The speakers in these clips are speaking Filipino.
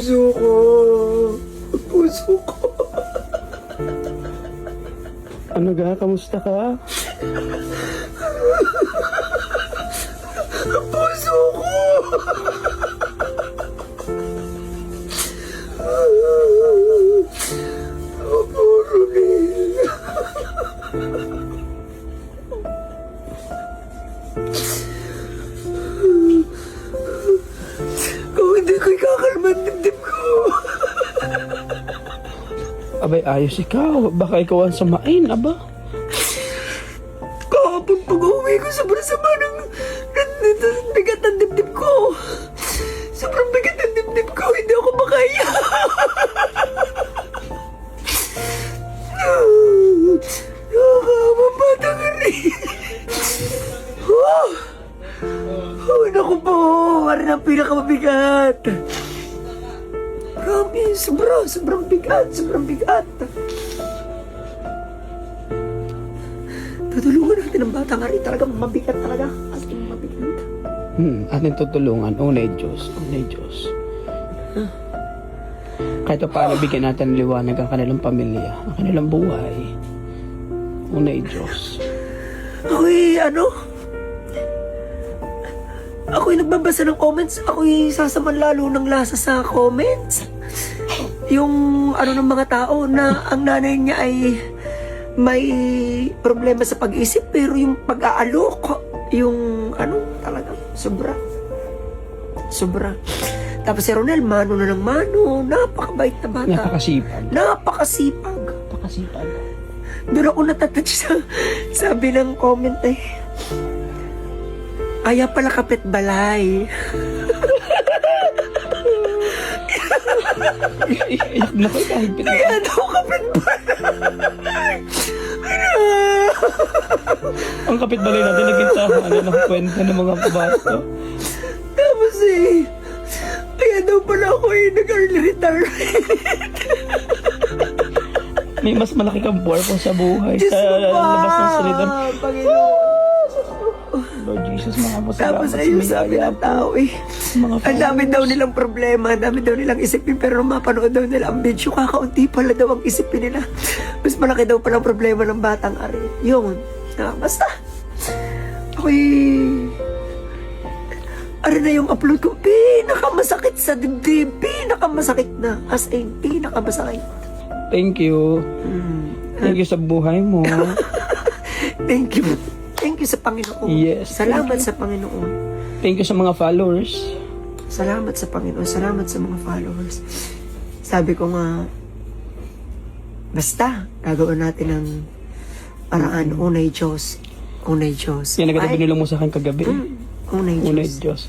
Puso ko. Puso ko. Ano ga? Kamusta ka? Puso ko. Opo, Romel. Kung hindi ko ikakalma ang dibdib ko. Abay, ayos ikaw. Baka ikaw ang samain, aba. Kahapon pag-uwi ko, sobrang sama ng bigat ng dibdib ko. Sobrang bigat ng dibdib ko, hindi ako makaya. Nakakababata ka rin. Oh, naku po, wala na pinakamabigat. Grabe, sobrang bigat, sobrang bigat. Tutulungan natin ang bata nga rin, talagang mabigat talaga. As in, mabigat. Ating tutulungan. Unay Diyos. Unay Diyos. Kahit pa paano bigyan natin ng liwanag ang kanilang pamilya, ang kanilang buhay. Unay Diyos. Ako'y nagbabasa ng comments. Ako'y sasaman lalo ng lasa sa comments. Yung ng mga tao na ang nanay niya ay may problema sa pag-isip, pero yung pag-aalok, yung talaga, sobra. Tapos si Ronel, mano na ng mano, napakabait na bata. Napakasipag. Doon ako natatouch sa sabi ng comment kaya pala kapit balay. Iyak na kayo kahit Kaya daw kapit balay. ang kapitbalay natin naging sa ng kwento ng mga bata. Tapos kaya daw pala ako nag-early retirement. May mas malaki kang purpose sa buhay. Diyos Sa ko ba, labas ng salita. Panginoon. Lord Jesus, mga Tapos pasalamat ayun sabi ng tao Mga ang dami daw nilang problema, ang dami daw nilang isipin, pero nung mapanood daw nila ang video, kakaunti pala daw ang isipin nila. Mas malaki daw palang problema ng batang ari. Yun. Basta. Ako'y ari na yung upload ko, pinakamasakit sa dibdib, pinakamasakit na, as in, pinakamasakit. Thank you. Thank you sa buhay mo. Thank you. Thank you sa Panginoon. Yes. Salamat sa Panginoon. Thank you sa mga followers. Salamat sa Panginoon. Salamat sa mga followers. Sabi ko nga, basta, gagawin natin ng paraan. Unay Diyos. Unay Diyos. Yan agad binulong mo sa akin kagabi. Unay Diyos. Unay Diyos.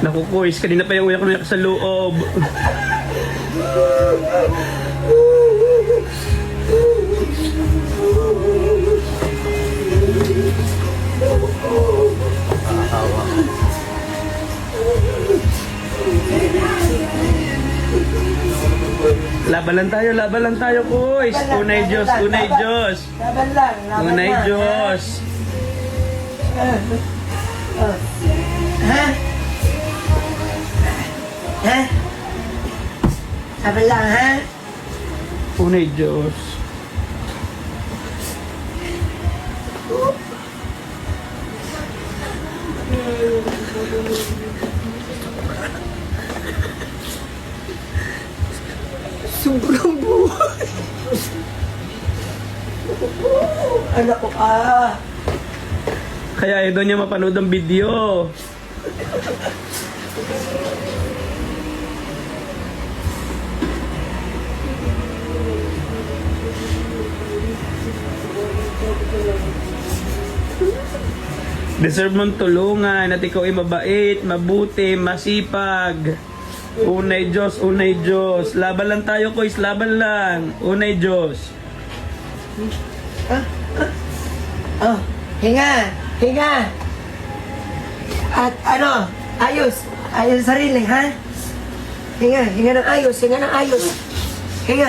Naku, Kois, kanina pa yung uyak sa loob. Laban lang tayo, Kois. Unay Diyos, unay Diyos. Laban lang. Unay Diyos. Ha? Ha? Laban lang, ha? Unay Diyos. Sobrang buhay. Anak ko Kaya ayaw daw niya mapanood ang video. Deserve mong tulungan at ikaw ay mabait, mabuti, masipag. Unay Diyos, unay Diyos. Laban lang tayo, Kois, laban lang. Unay Diyos. Hinga. At ayos sarili, ha? Hinga ng ayos, hinga.